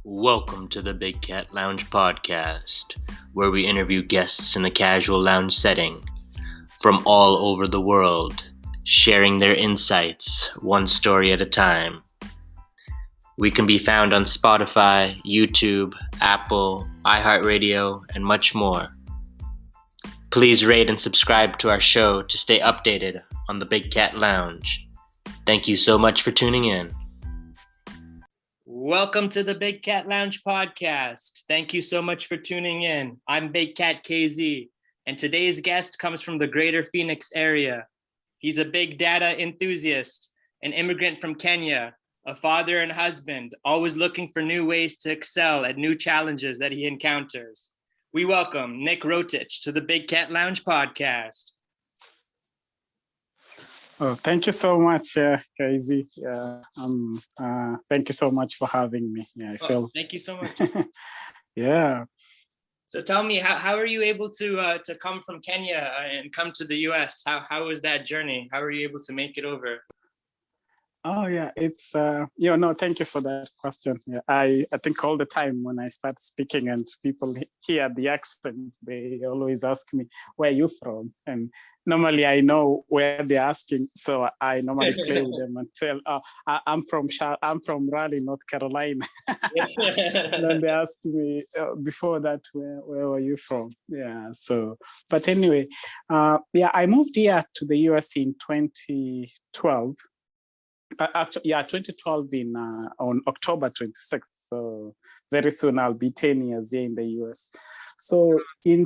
Welcome to the Big Cat Lounge podcast, where we interview guests in a casual lounge setting from all over the world, sharing their insights one story at a time. We can be found on Spotify, YouTube, Apple, iHeartRadio, and much more. Please rate and subscribe to our show to stay updated on the Big Cat Lounge. Thank you so much for tuning in. Welcome to the Big Cat Lounge podcast. Thank you so much for tuning in. I'm Big Cat KZ, and today's guest comes from the greater Phoenix area. He's a big data enthusiast, an immigrant from Kenya, a father and husband, always looking for new ways to excel at new challenges that he encounters. We welcome Nick Rotich to the Big Cat Lounge podcast. Oh, thank you so much, KZ. Thank you so much for having me. Thank you so much. Yeah. So tell me, how are you able to come from Kenya and come to the US? How was that journey? How were you able to make it over? Oh yeah, it's thank you for that question. Yeah, I think all the time when I start speaking and people hear the accent, they always ask me, "Where are you from?" And normally I know where they're asking, so I normally play with them and tell, I'm from Raleigh, North Carolina." Then they asked me before that, where were you from? Yeah. So, but anyway, I moved here to the US in 2012. 2012 on October 26th. So very soon I'll be 10 years here in the US. So I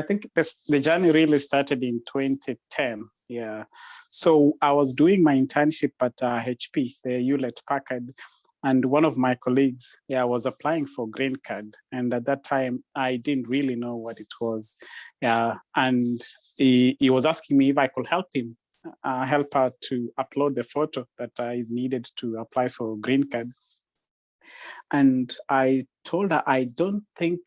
think the journey really started in 2010. Yeah. So I was doing my internship at HP, the Hewlett Packard, and one of my colleagues, was applying for green card. And at that time, I didn't really know what it was. And he was asking me if I could help him. Help her to upload the photo that is needed to apply for green card. And I told her, I don't think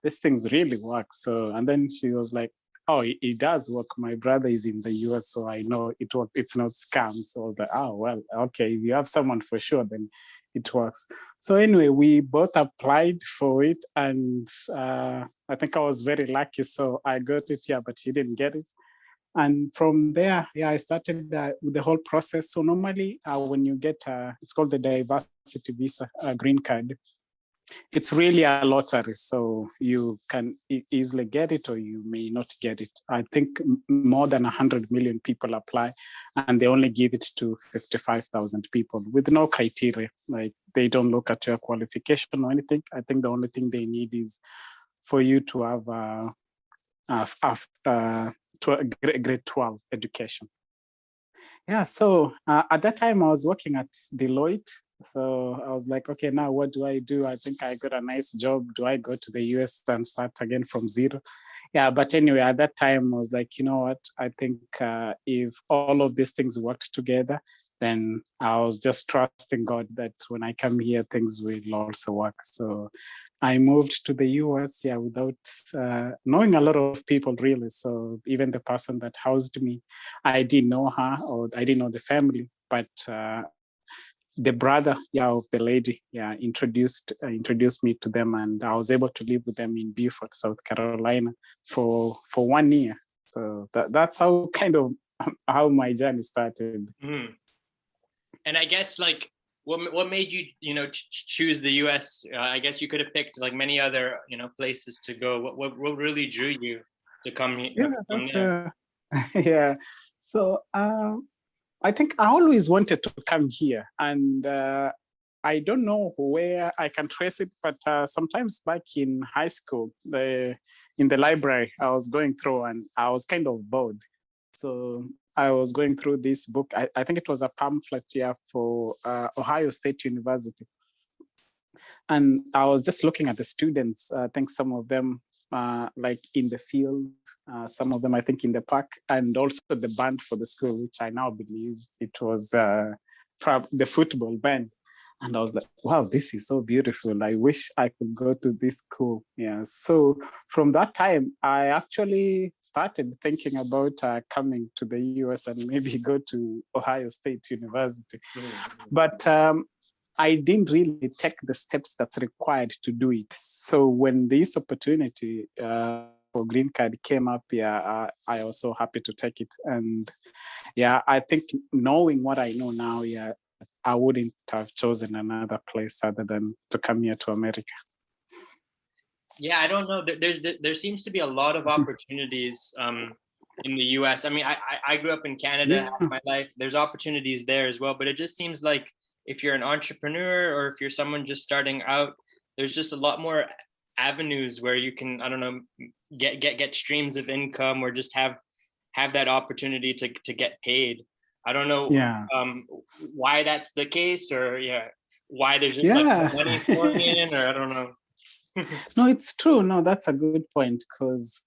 this things really work. So, and then she was like, "Oh, it does work. My brother is in the US, so I know it works. It's not scam." So I was like, "Oh, well, okay. If you have someone for sure, then it works." So anyway, we both applied for it, and I think I was very lucky. So I got it, but she didn't get it. And from there, I started with the whole process. So normally when you get, it's called the diversity visa green card, it's really a lottery. So you can easily get it or you may not get it. I think more than 100 million people apply and they only give it to 55,000 people with no criteria. Like they don't look at your qualification or anything. I think the only thing they need is for you to have to a grade 12 education. Yeah, so at that time I was working at Deloitte. So I was like, okay, now what do? I think I got a nice job. Do I go to the US and start again from zero? Yeah, but anyway, at that time I was like, you know what? I think if all of these things worked together, then I was just trusting God that when I come here, things will also work. So I moved to the US, without knowing a lot of people really. So even the person that housed me, I didn't know her or I didn't know the family, but the brother, of the lady, introduced me to them, and I was able to live with them in Beaufort, South Carolina, for 1 year. So that's how kind of how my journey started. Mm. And I guess what made you choose the US? I guess you could have picked like many other places to go. What really drew you to come here? Yeah. So I think I always wanted to come here, and I don't know where I can trace it, but sometimes back in high school, in the library, I was going through and I was kind of bored. So I was going through this book. I think it was a pamphlet for Ohio State University. And I was just looking at the students. I think some of them like in the field, some of them I think in the park, and also the band for the school, which I now believe it was the football band. And I was like, wow, this is so beautiful. I wish I could go to this school. Yeah. So from that time, I actually started thinking about coming to the US and maybe go to Ohio State University. Mm-hmm. But I didn't really take the steps that's required to do it. So when this opportunity for green card came up, I was so happy to take it. And yeah, I think knowing what I know now, I wouldn't have chosen another place other than to come here to America. Yeah, I don't know. There seems to be a lot of opportunities in the US. I mean, I grew up in Canada half my life. There's opportunities there as well, but it just seems like if you're an entrepreneur or if you're someone just starting out, there's just a lot more avenues where you can, I don't know, get streams of income or just have that opportunity to get paid. I don't know why that's the case, or why there's just like money pouring in, or I don't know. No, it's true. No, that's a good point, because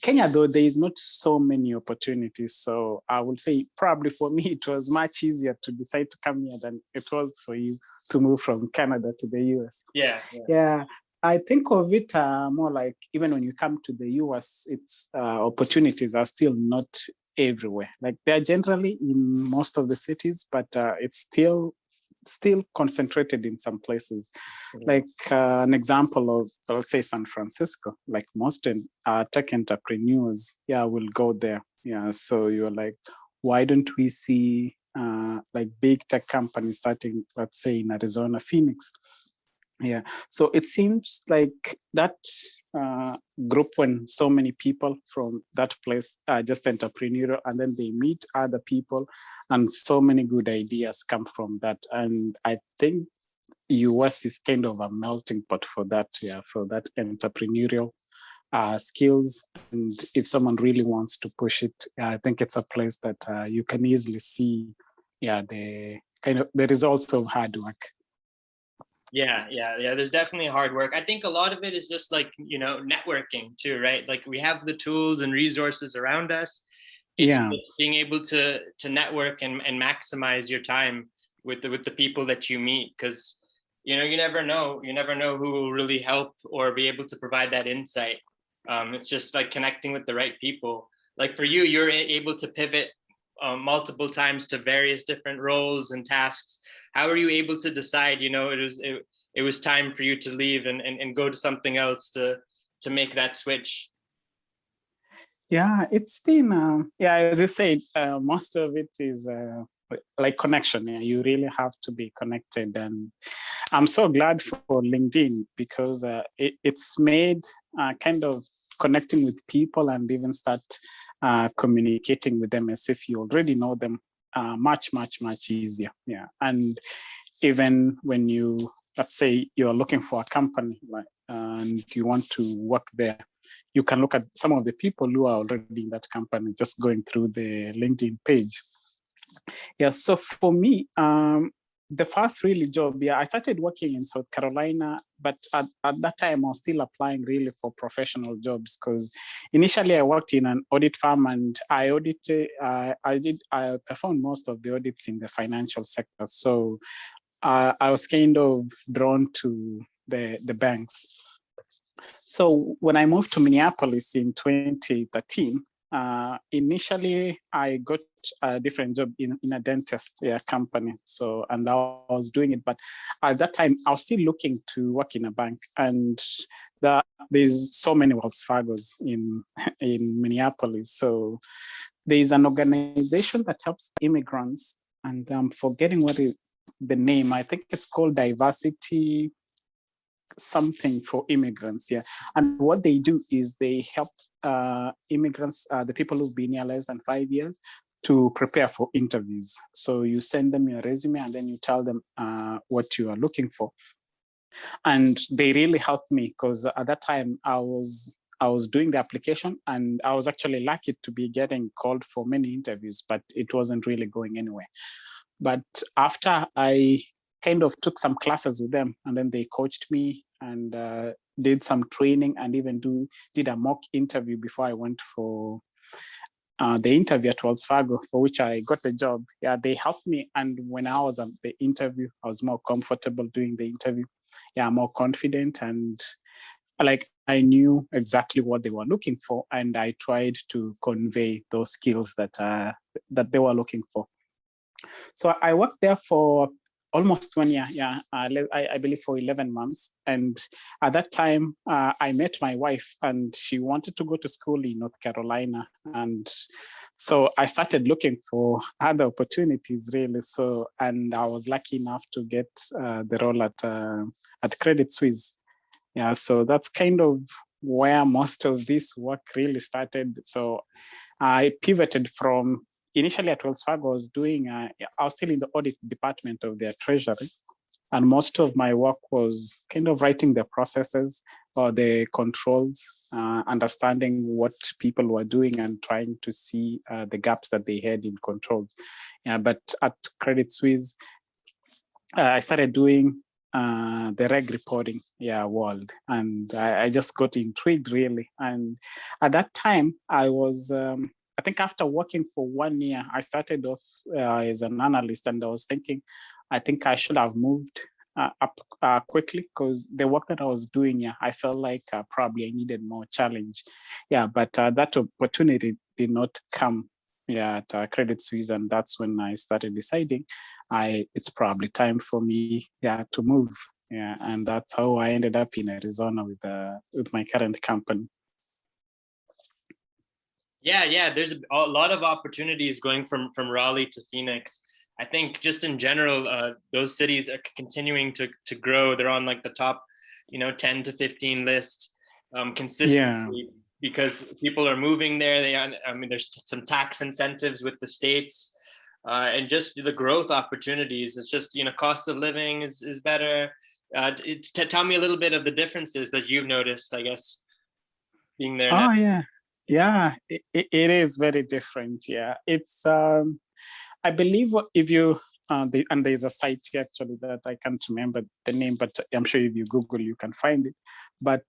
Kenya, though, there is not so many opportunities. So I would say probably for me, it was much easier to decide to come here than it was for you to move from Canada to the US. Yeah. I think of it more like even when you come to the US, it's opportunities are still not everywhere. Like they're generally in most of the cities, but it's still concentrated in some places. Like an example of, let's say, San Francisco, like most tech entrepreneurs, will go there. So you're like, why don't we see like big tech companies starting, let's say, in Arizona, Phoenix? So it seems like that group, when so many people from that place are just entrepreneurial, and then they meet other people, and so many good ideas come from that. And I think US is kind of a melting pot for that, for that entrepreneurial skills. And if someone really wants to push it, I think it's a place that you can easily see, the results of hard work. Yeah. There's definitely hard work. I think a lot of it is just like, networking too, right? Like we have the tools and resources around us. It's just being able to network and maximize your time with the people that you meet, because you never know who will really help or be able to provide that insight. It's just like connecting with the right people. Like for you, you're able to pivot multiple times to various different roles and tasks. How are you able to decide, it was time for you to leave and go to something else to make that switch? Yeah, it's been, as you said, most of it is like connection. You really have to be connected. And I'm so glad for LinkedIn, because it's made kind of connecting with people and even start communicating with them as if you already know them much easier. And even when you, let's say, you're looking for a company, and you want to work there, you can look at some of the people who are already in that company just going through the LinkedIn page. So for me, the first really job, I started working in South Carolina, but at that time I was still applying really for professional jobs, because initially I worked in an audit firm, and I performed most of the audits in the financial sector. So I was kind of drawn to the banks. So when I moved to Minneapolis in 2013, initially I got a different job in a dentist company. So, and I was doing it, but at that time I was still looking to work in a bank, and there's so many Wells Fargos in Minneapolis. So there's an organization that helps immigrants, and I'm forgetting what is the name. I think it's called Diversity something for immigrants. And what they do is they help immigrants, the people who've been here less than 5 years, to prepare for interviews. So you send them your resume, and then you tell them what you are looking for. And they really helped me, because at that time I was doing the application, and I was actually lucky to be getting called for many interviews, but it wasn't really going anywhere. But after I kind of took some classes with them, and then they coached me and did some training, and even did a mock interview before I went for the interview at Wells Fargo, for which I got the job. They helped me. And when I was at the interview, I was more comfortable doing the interview. More confident, and like I knew exactly what they were looking for, and I tried to convey those skills that they were looking for. So I worked there for almost 1 year, yeah. I believe for 11 months. And at that time, I met my wife, and she wanted to go to school in North Carolina. And so I started looking for other opportunities, really. So, and I was lucky enough to get the role at Credit Suisse. Yeah, so that's kind of where most of this work really started. So I pivoted from initially at Wells Fargo. I was still in the audit department of their treasury, and most of my work was kind of writing the processes or the controls, understanding what people were doing and trying to see the gaps that they had in controls. Yeah, but at Credit Suisse, I started doing the reg reporting world, and I just got intrigued, really. And at that time, I think after working for 1 year, I started off as an analyst, and I was thinking, I think I should have moved up quickly, because the work that I was doing, I felt like probably I needed more challenge. But that opportunity did not come at Credit Suisse, and that's when I started deciding it's probably time for me to move. And that's how I ended up in Arizona with my current company. Yeah, there's a lot of opportunities going from Raleigh to Phoenix. I think just in general, those cities are continuing to grow. They're on like the top, 10 to 15 list consistently, because people are moving there. There's some tax incentives with the states, and just the growth opportunities. It's just, cost of living is better. Tell me a little bit of the differences that you've noticed, I guess, being there now. It is very different. It's I believe if you and there's a site actually that I can't remember the name, but I'm sure if you Google you can find it. But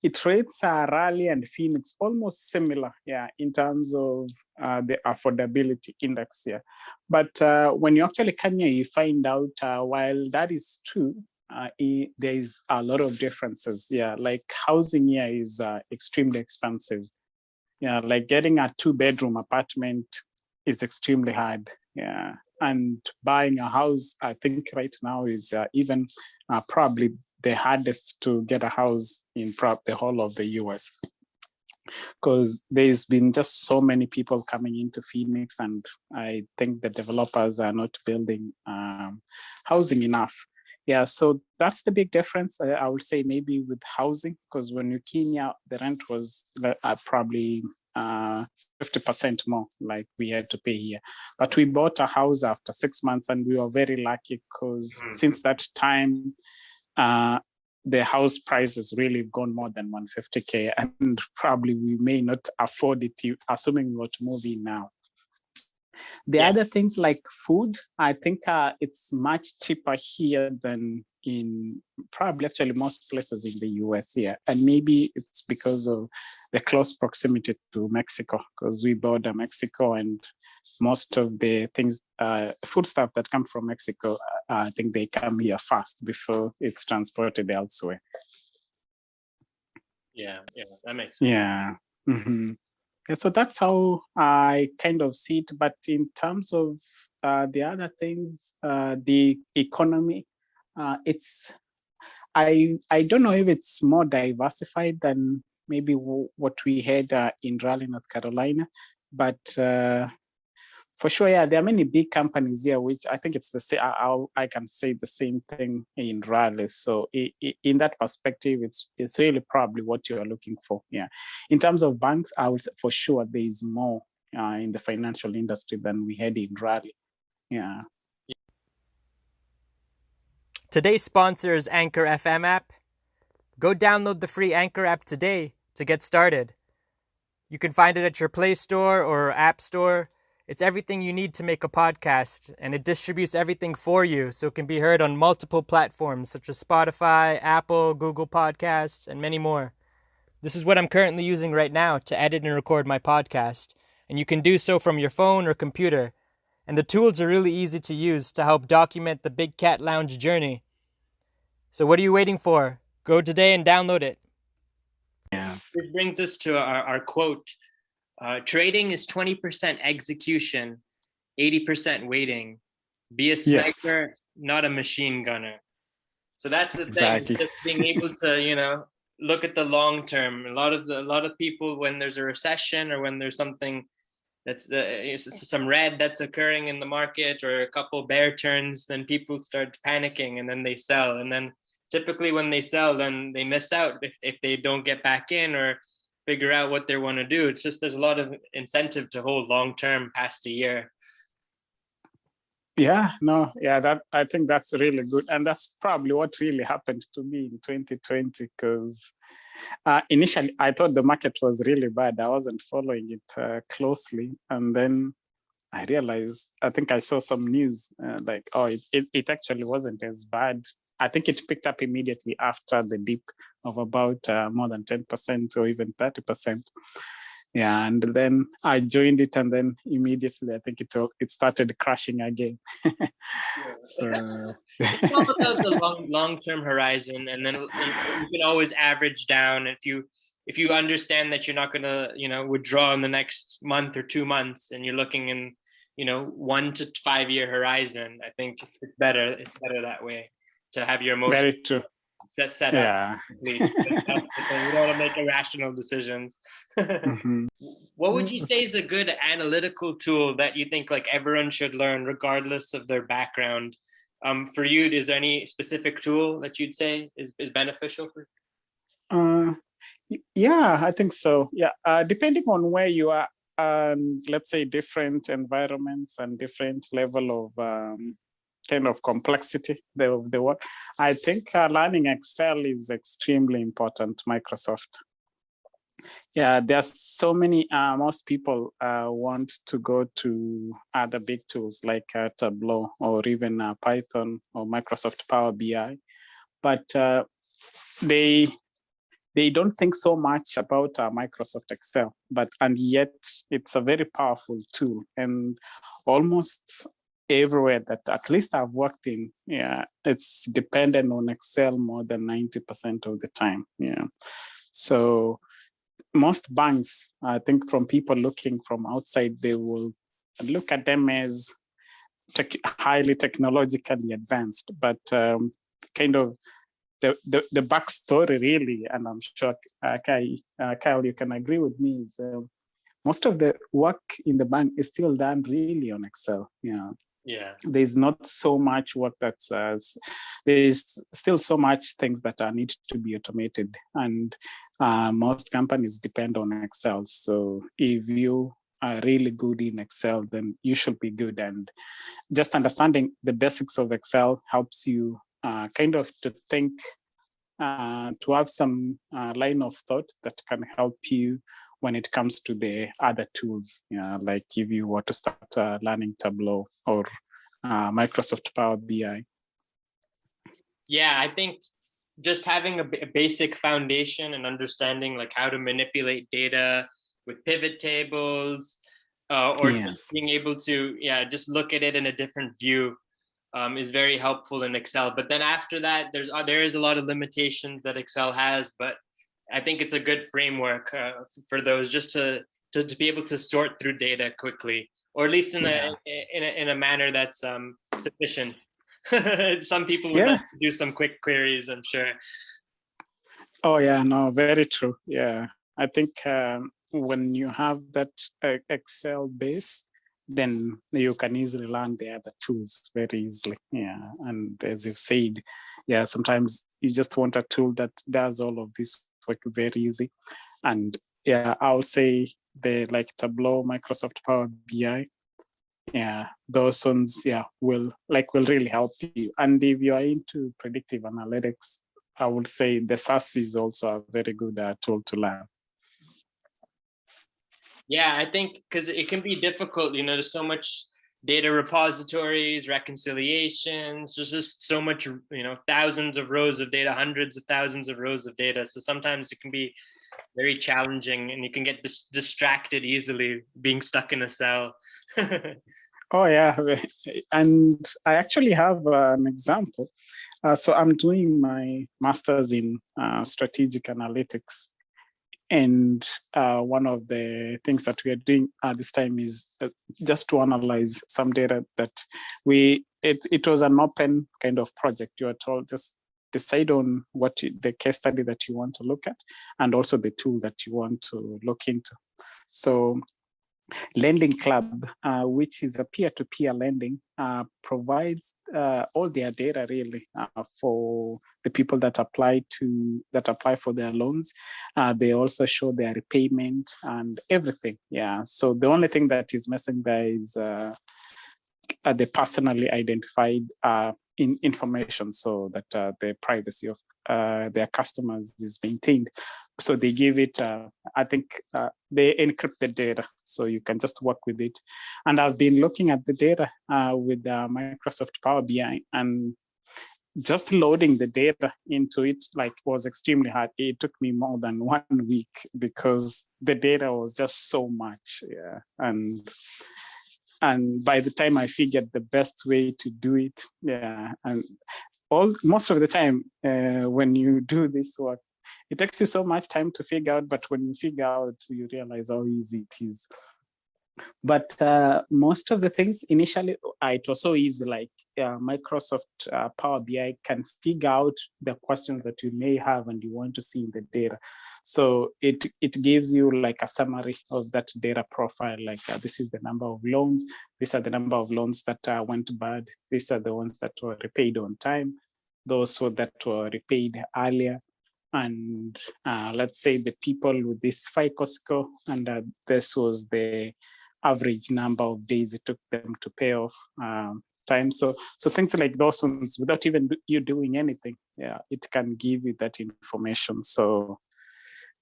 it rates Raleigh and Phoenix almost similar, in terms of the affordability index here. But when you actually come here, you find out while that is true, there is a lot of differences. Like housing here is extremely expensive. Like getting a 2-bedroom apartment is extremely hard. And buying a house, I think right now is even probably the hardest to get a house in the whole of the US, because there's been just so many people coming into Phoenix, and I think the developers are not building housing enough. So that's the big difference. I would say maybe with housing, because when you came here, the rent was probably 50% more, like we had to pay here. But we bought a house after 6 months, and we were very lucky, because since that time, the house prices really gone more than 150K, and probably we may not afford it, assuming we were to move in now. The other things like food, I think it's much cheaper here than in probably actually most places in the US here. And maybe it's because of the close proximity to Mexico, because we border Mexico, and most of the things, food stuff that come from Mexico, I think they come here fast before it's transported elsewhere. Yeah, that makes sense. Mm-hmm. So that's how I kind of see it. But in terms of the other things, the economy, I don't know if it's more diversified than maybe what we had in Raleigh, North Carolina, but for sure, there are many big companies here, which I think it's the same. I can say the same thing in Raleigh. So in that perspective, it's really probably what you're looking for. In terms of banks, I would say for sure there is more in the financial industry than we had in Raleigh. Today's sponsor is Anchor FM app. Go download the free Anchor app today to get started. You can find it at your Play Store or App Store. It's everything you need to make a podcast, and it distributes everything for you so it can be heard on multiple platforms such as Spotify, Apple, Google Podcasts, and many more. This is what I'm currently using right now to edit and record my podcast, and you can do so from your phone or computer. And the tools are really easy to use to help document the Big Cat Lounge journey. So what are you waiting for? Go today and download it. This brings us to our quote. Trading is 20% execution, 80% waiting, Be a Yes, sniper, not a machine gunner. So that's the thing, exactly. just being able to, look at the long term. A lot of people, when there's a recession or when there's something that's some red that's occurring in the market or a couple bear turns, then people start panicking and then they sell. And then typically when they sell, then they miss out if they don't get back in or figure out what they want to do. It's just there's a lot of incentive to hold long term past a year. Yeah, no, yeah, that I think that's really good. And that's probably what really happened to me in 2020, because initially I thought the market was really bad. I wasn't following it closely. And then I realized, I think I saw some news like, oh, it actually wasn't as bad. I think it picked up immediately after the dip of about more than 10% or even 30%. Yeah, and then I joined it, and then immediately I think it started crashing again. So It's all about the long term horizon, and then you can always average down if you understand that you're not going to withdraw in the next month or 2 months, and you're looking in 1 to 5 year horizon. I think it's better that way to have your emotions very true. set up. Yeah. That's the thing. You don't want to make irrational decisions. Mhm. What would you say is a good analytical tool that you think like everyone should learn, regardless of their background? For you, is there any specific tool that you'd say is beneficial for? Yeah, I think so. Yeah, depending on where you are, let's say different environments and different level of kind of complexity of the work. I think learning Excel is extremely important. Microsoft. Yeah, there's so many. Most people want to go to other big tools like Tableau or even Python or Microsoft Power BI, but they don't think so much about Microsoft Excel, and yet it's a very powerful tool, and almost everywhere that at least I've worked in, yeah, it's dependent on Excel more than 90% of the time. Yeah, so most banks, I think, from people looking from outside, they will look at them as highly technologically advanced, but kind of the backstory really, and I'm sure Kyle, you can agree with me, is most of the work in the bank is still done really on Excel. Yeah, there's not so much work that's there's still so much things that need to be automated, and most companies depend on Excel. So if you are really good in Excel, then you should be good, and just understanding the basics of Excel helps you kind of to think, to have some line of thought that can help you when it comes to the other tools, like if you were to start learning Tableau or Microsoft Power BI. Yeah, I think just having a basic foundation and understanding like how to manipulate data with pivot tables, or Yes. just being able to just look at it in a different view is very helpful in Excel. But then after that, there is a lot of limitations that Excel has, but I think it's a good framework for those, just to be able to sort through data quickly, or at least in a manner that's sufficient. Some people would like to do some quick queries, I'm sure. Oh yeah, no, very true. Yeah, I think when you have that Excel base, then you can easily learn the other tools very easily. Yeah, and as you've said, yeah, sometimes you just want a tool that does all of this work very easy. And yeah, I'll say like Tableau, Microsoft Power BI. Yeah, those ones, will really help you. And if you are into predictive analytics, I would say the SAS is also a very good tool to learn. Yeah, I think because it can be difficult, there's so much data repositories, reconciliations, there's just so much, thousands of rows of data, hundreds of thousands of rows of data. So sometimes it can be very challenging, and you can get distracted easily being stuck in a cell. Oh yeah, and I actually have an example. So I'm doing my master's in strategic analytics, and one of the things that we are doing this time is just to analyze some data that we it was an open kind of project. You are told just decide on the case study that you want to look at, and also the tool that you want to look into. So Lending Club, which is a peer-to-peer lending, provides all their data really for the people that apply for their loans. They also show their repayment and everything. Yeah. So the only thing that is missing there is the personally identified information, so that the privacy of their customers is maintained. So they give it, I think they encrypt the data, so you can just work with it. And I've been looking at the data with Microsoft Power BI, and just loading the data into it was extremely hard. It took me more than 1 week because the data was just so much. Yeah. And by the time I figured the best way to do it, yeah, and most of the time when you do this work, it takes you so much time to figure out, but when you figure out, you realize how easy it is. But most of the things initially, it was so easy, Microsoft Power BI can figure out the questions that you may have and you want to see in the data. So it gives you a summary of that data profile, this is the number of loans, these are the number of loans that went bad, these are the ones that were repaid on time, those that were repaid earlier. And let's say the people with this FICO score, and this was the average number of days it took them to pay off time. So things like those ones, without even you doing anything, yeah, it can give you that information. So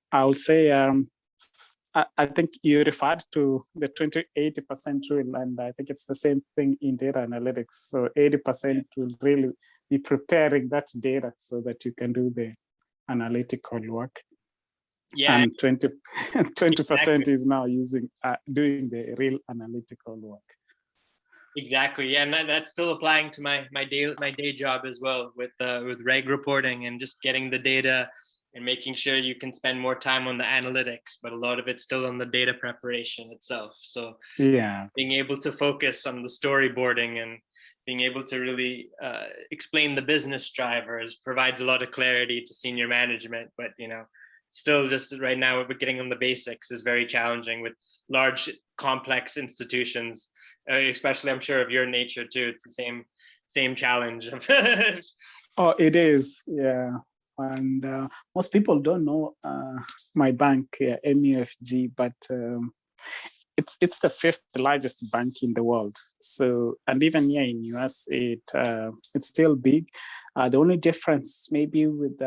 I would say, I think you referred to the 80% rule, and I think it's the same thing in data analytics. So 80% will really be preparing that data so that you can do the analytical work. Yeah. And 20% exactly. Is now doing the real analytical work. Exactly. Yeah, and that's still applying to my day job as well, with reg reporting and just getting the data and making sure you can spend more time on the analytics, but a lot of it's still on the data preparation itself. So yeah, being able to focus on the storyboarding and being able to really explain the business drivers provides a lot of clarity to senior management. But still, just right now, we're getting on the basics is very challenging with large, complex institutions, especially I'm sure of your nature too. It's the same challenge. Oh, it is, yeah. And most people don't know my bank, MUFG, but it's the 5th largest bank in the world. So, and even here in US, it's still big. The only difference maybe with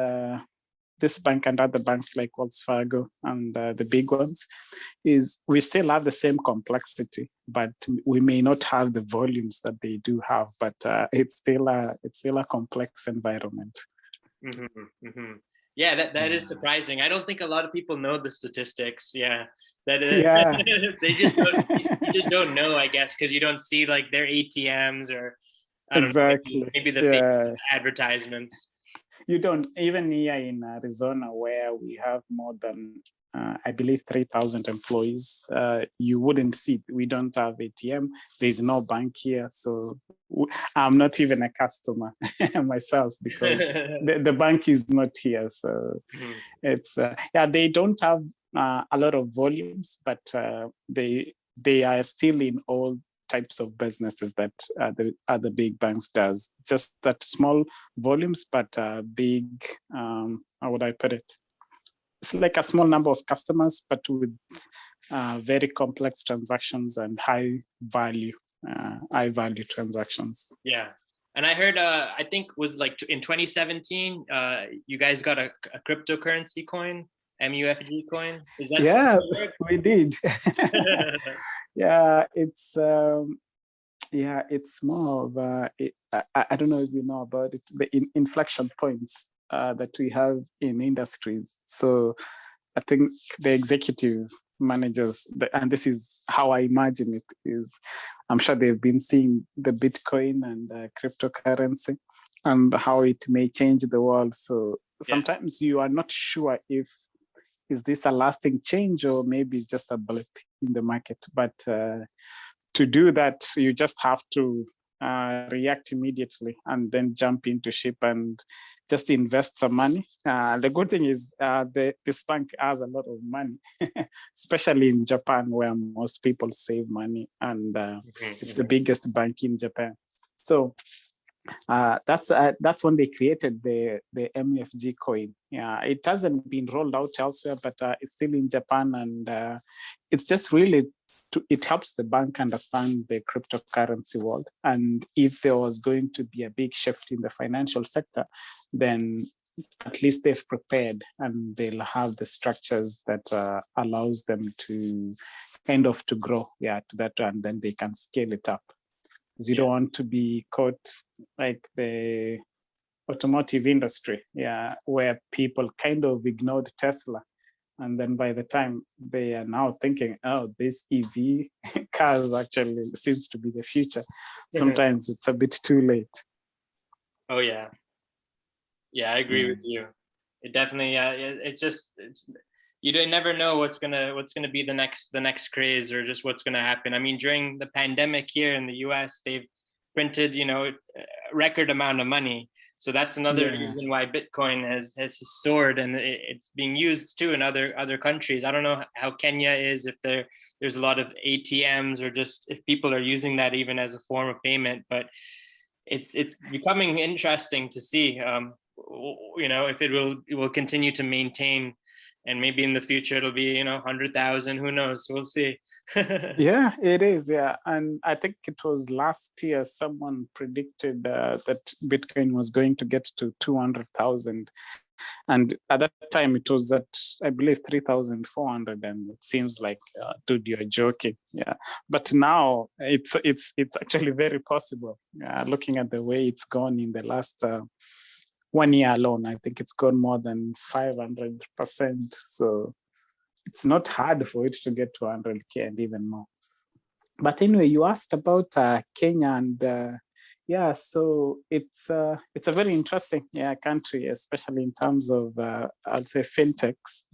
this bank and other banks like Wells Fargo and the big ones is we still have the same complexity, but we may not have the volumes that they do have. But it's still a complex environment. Mm-hmm, mm-hmm. Yeah, that is surprising. I don't think a lot of people know the statistics. Yeah, yeah. You just don't know, I guess, because you don't see their ATMs or I don't know, maybe the advertisements. You don't, even here in Arizona, where we have more than I believe 3,000 employees, you wouldn't see, we don't have ATM. There's no bank here. So I'm not even a customer myself because the bank is not here. So it's, they don't have a lot of volumes, but they are still in all types of businesses that the other big banks does. Just that small volumes, but big, how would I put it? It's like a small number of customers, but with very complex transactions and high value transactions. Yeah. And I heard, I think was in 2017, you guys got a cryptocurrency coin, MUFG coin. Is that we did. Yeah, it's it's more of I don't know if you know about it, the inflection points that we have in industries. So I think the executive managers, and this is how I imagine it is, I'm sure they've been seeing the Bitcoin and cryptocurrency and how it may change the world. So sometimes you are not sure if is this a lasting change or maybe it's just a blip in the market. But to do that, you just have to react immediately and then jump into ship and just invest some money. The good thing is this bank has a lot of money, especially in Japan, where most people save money, and it's the biggest bank in Japan. So that's when they created the MFG coin. Yeah, it hasn't been rolled out elsewhere, but it's still in Japan, and it's just really it helps the bank understand the cryptocurrency world. And if there was going to be a big shift in the financial sector, then at least they've prepared and they'll have the structures that allows them to kind of to grow, to that, and then they can scale it up. Because you don't want to be caught like the automotive industry, where people kind of ignored Tesla. And then by the time they are now thinking, oh, this EV cars actually seems to be the future. Sometimes it's a bit too late. Oh yeah. Yeah, I agree with you. It definitely, it's you don't never know what's gonna be the next craze, or just what's gonna happen. I mean, during the pandemic here in the US, they've printed, a record amount of money. So that's another reason why Bitcoin has soared, and it's being used too in other countries. I don't know how Kenya is, if there's a lot of ATMs, or just if people are using that even as a form of payment. But it's becoming interesting to see, if it will continue to maintain. And maybe in the future it'll be 100,000. Who knows? We'll see. Yeah, it is. Yeah, and I think it was last year someone predicted that Bitcoin was going to get to 200,000, and at that time it was at, I believe, 3,400, and it seems like, dude, you're joking. Yeah, but now it's actually very possible. Looking at the way it's gone in the last 1 year alone, I think it's gone more than 500%. So it's not hard for it to get to 100K and even more. But anyway, you asked about Kenya, and so it's a very interesting country, especially in terms of I'd say fintechs.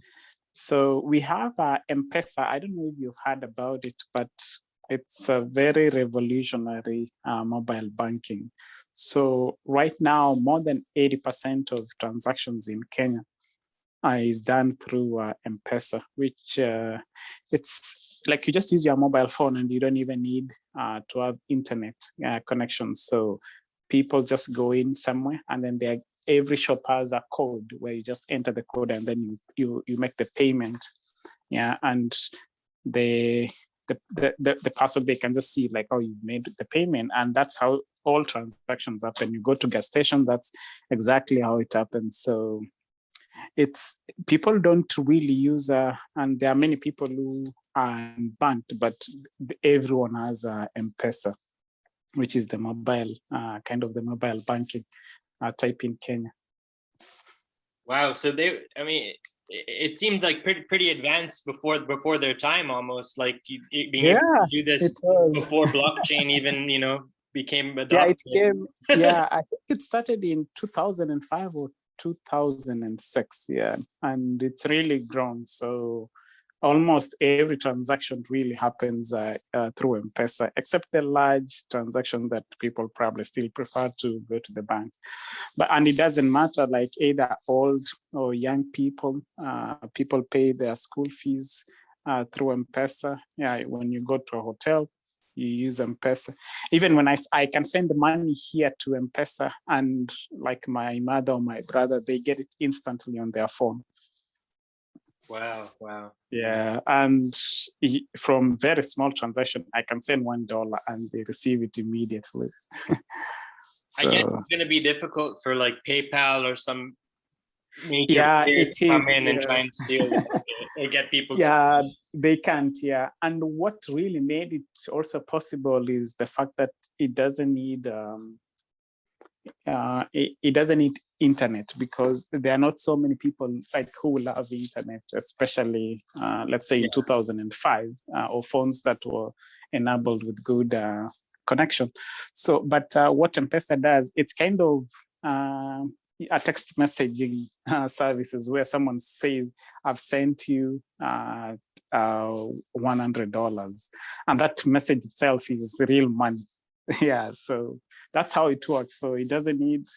So we have M-Pesa. I don't know if you've heard about it, but it's a very revolutionary mobile banking. So right now, more than 80% of transactions in Kenya is done through M-Pesa, which it's like you just use your mobile phone and you don't even need to have internet connections. So people just go in somewhere, and then every shop has a code where you just enter the code, and then you make the payment. And the password, they can just see like, oh, you've made the payment. And that's how all transactions happen. You go to gas station, that's exactly how it happens. So it's, people don't really use and there are many people who are banked, but everyone has M-Pesa, which is the mobile kind of the mobile banking type in Kenya. Wow. So it seems like pretty advanced before their time, almost, like being able to do this before blockchain even became adopted. Yeah, it came. Yeah, I think it started in 2005 or 2006. Yeah, and it's really grown. So almost every transaction really happens through M-Pesa, except the large transaction that people probably still prefer to go to the banks. And it doesn't matter, like either old or young people. People pay their school fees through M-Pesa. Yeah, when you go to a hotel, you use M-Pesa. Even when I can send the money here to M-Pesa, and like my mother or my brother, they get it instantly on their phone. Wow. Yeah, and from very small transaction, I can send $1 and they receive it immediately. So, I guess it's going to be difficult for like PayPal or some major players to come in and try and steal or get people. Yeah, they can't. Yeah, and what really made it also possible is the fact that it doesn't need it doesn't need internet, because there are not so many people like who love internet, especially let's say in 2005, or phones that were enabled with good connection. So, but what M-Pesa does, it's kind of a text messaging services where someone says, I've sent you $100, and that message itself is real money. Yeah, so that's how it works. So it doesn't need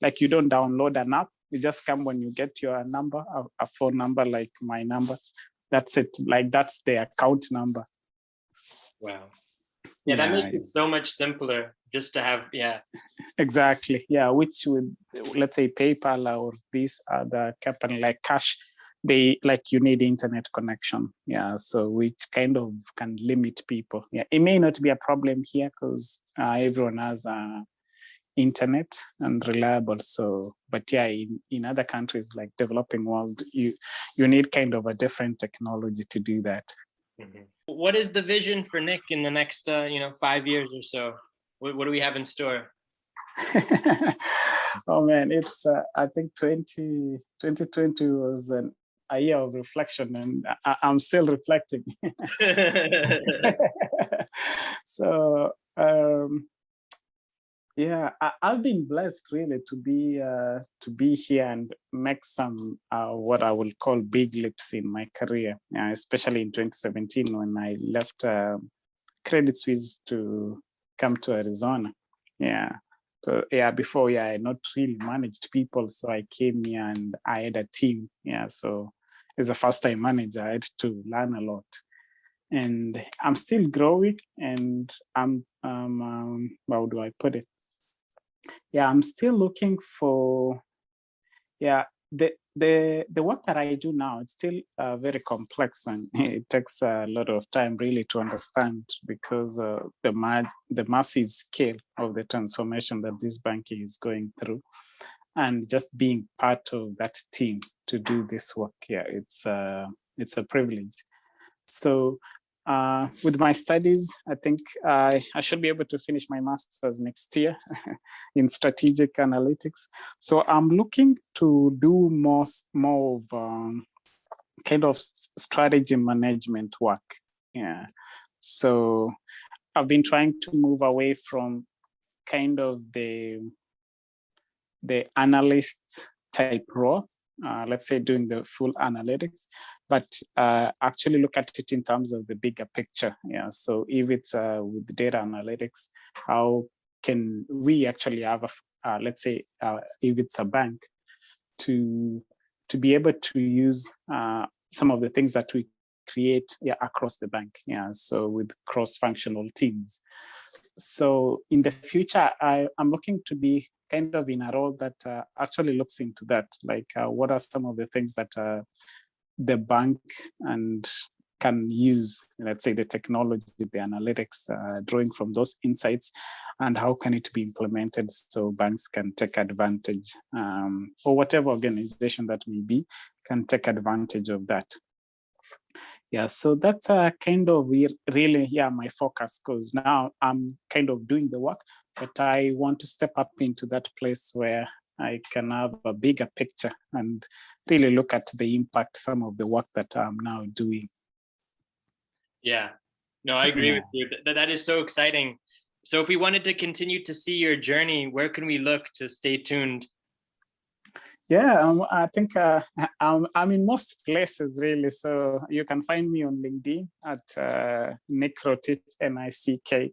like you don't download an app. You just come when you get your number, a phone number like my number. That's it. Like that's the account number. Wow. Yeah, that makes it so much simpler just to have, Exactly. Yeah, which would, let's say PayPal or these other company like Cash, they like you need internet connection. Yeah, so which kind of can limit people. Yeah, it may not be a problem here because everyone has internet and reliable. So, but yeah, in other countries like developing world, you need kind of a different technology to do that. Mm-hmm. What is the vision for Nick in the next 5 years or so? What do we have in store? Oh man, it's I think 2020 was a year of reflection, and I'm still reflecting. So yeah, I've been blessed really to be here and make some what I will call big leaps in my career, especially in 2017 when I left Credit Suisse to come to Arizona. Yeah. So yeah, before I not really managed people, so I came here and I had a team. Yeah, so as a first-time manager, I had to learn a lot, and I'm still growing. And I'm how do I put it? Yeah, I'm still looking for the work that I do now. It's still very complex, and it takes a lot of time really to understand because the massive scale of the transformation that this bank is going through, and just being part of that team to do this work. Yeah, it's a privilege. So with my studies, I think I should be able to finish my master's next year in strategic analytics. So I'm looking to do more of kind of strategy management work. Yeah. So I've been trying to move away from kind of the analyst type role, let's say doing the full analytics, but actually look at it in terms of the bigger picture. Yeah. So if it's with data analytics, how can we actually have let's say if it's a bank, to be able to use some of the things that we create across the bank. Yeah. So with cross-functional teams. So in the future, I'm looking to be kind of in a role that actually looks into that, like what are some of the things that the bank and can use, let's say the technology, the analytics, drawing from those insights, and how can it be implemented so banks can take advantage, or whatever organization that may be can take advantage of that. Yeah, so that's kind of really, my focus, because now I'm kind of doing the work, but I want to step up into that place where I can have a bigger picture and really look at the impact, some of the work that I'm now doing. Yeah, no, I agree with you. That is so exciting. So if we wanted to continue to see your journey, where can we look to stay tuned? Yeah, I think I'm in most places really. So you can find me on LinkedIn at Nick Rotich, NICK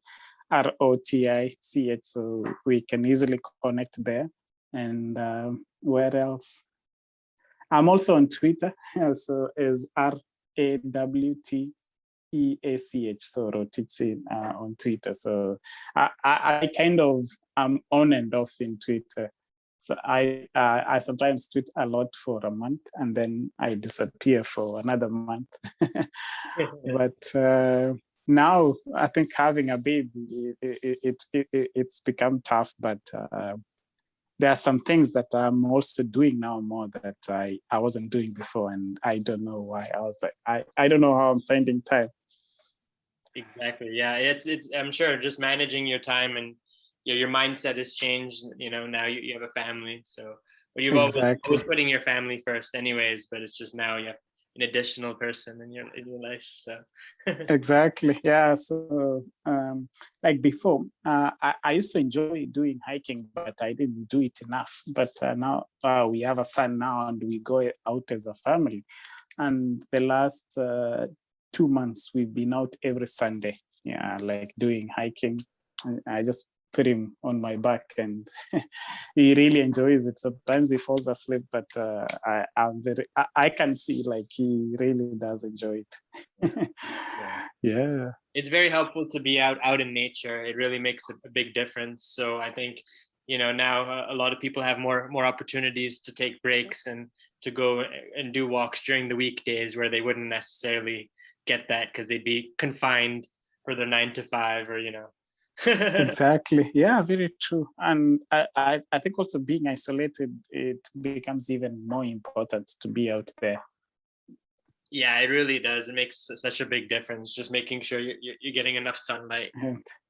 ROTICH. So we can easily connect there. And where else? I'm also on Twitter. So is RAWTEACH. So Rotich on Twitter. So I kind of am on and off in Twitter. So I sometimes tweet a lot for a month and then I disappear for another month. But now I think having a baby, it's become tough. But there are some things that I'm also doing now more that I wasn't doing before, and I don't know why. I was like, I don't know how I'm finding time. Exactly. Yeah, it's I'm sure just managing your time and your mindset has changed. Now you have a family, so but you've always putting your family first, anyways. But it's just now you have an additional person in your life. So exactly, yeah. So like before, I used to enjoy doing hiking, but I didn't do it enough. But now we have a son now, and we go out as a family. And the last 2 months, we've been out every Sunday, like doing hiking. I just put him on my back, and he really enjoys it. Sometimes he falls asleep, but I can see like he really does enjoy it. Yeah. It's very helpful to be out in nature. It really makes a big difference. So I think, now a lot of people have more opportunities to take breaks and to go and do walks during the weekdays where they wouldn't necessarily get that because they'd be confined for their 9 to 5 or. Exactly. Yeah, very true. And I think also being isolated, it becomes even more important to be out there. Yeah, it really does. It makes such a big difference. Just making sure you're getting enough sunlight.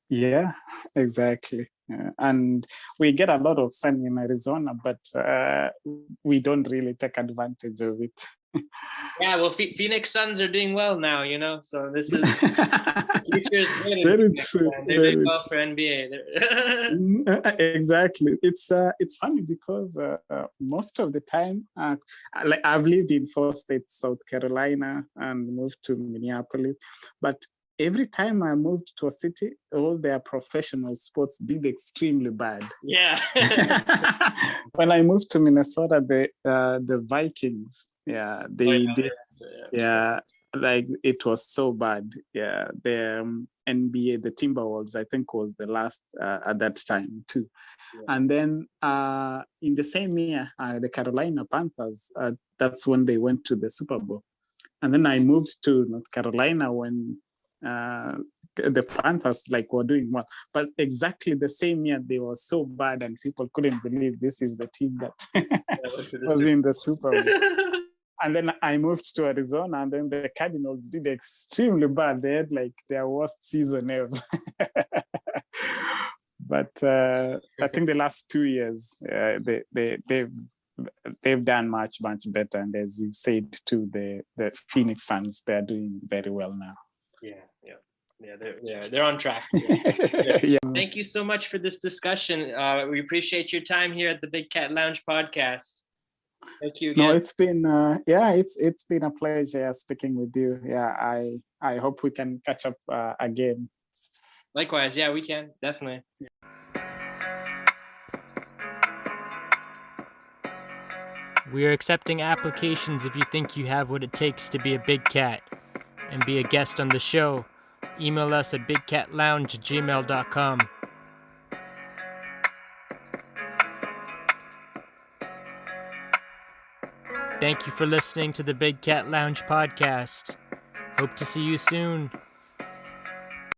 Yeah, exactly. And we get a lot of sun in Arizona, but we don't really take advantage of it. Yeah, well, Phoenix Suns are doing well now, so this is the future is good. Very true. They're doing well for NBA. Exactly. It's funny because most of the time, like I've lived in 4 states, South Carolina, and moved to Minneapolis, but every time I moved to a city, all their professional sports did extremely bad. Yeah. When I moved to Minnesota, the Vikings, they did. Yeah, like it was so bad. Yeah, the NBA, the Timberwolves, I think was the last at that time too. Yeah. And then in the same year, the Carolina Panthers, that's when they went to the Super Bowl. And then I moved to North Carolina when the Panthers were doing well. But exactly the same year, they were so bad and people couldn't believe this is the team that was in the Super Bowl. And then I moved to Arizona, and then the Cardinals did extremely bad. They had their worst season ever. But I think the last 2 years, they've done much better. And as you said too, the Phoenix Suns, they're doing very well now. Yeah, they're on track. Yeah. Thank you so much for this discussion. We appreciate your time here at the Big Cat Lounge podcast. Thank you again. No, it's been it's been a pleasure speaking with you. Yeah, I hope we can catch up again. Likewise, yeah, we can definitely. We are accepting applications if you think you have what it takes to be a big cat and be a guest on the show. Email us at bigcatlounge@gmail.com. Thank you for listening to the Big Cat Lounge podcast. Hope to see you soon.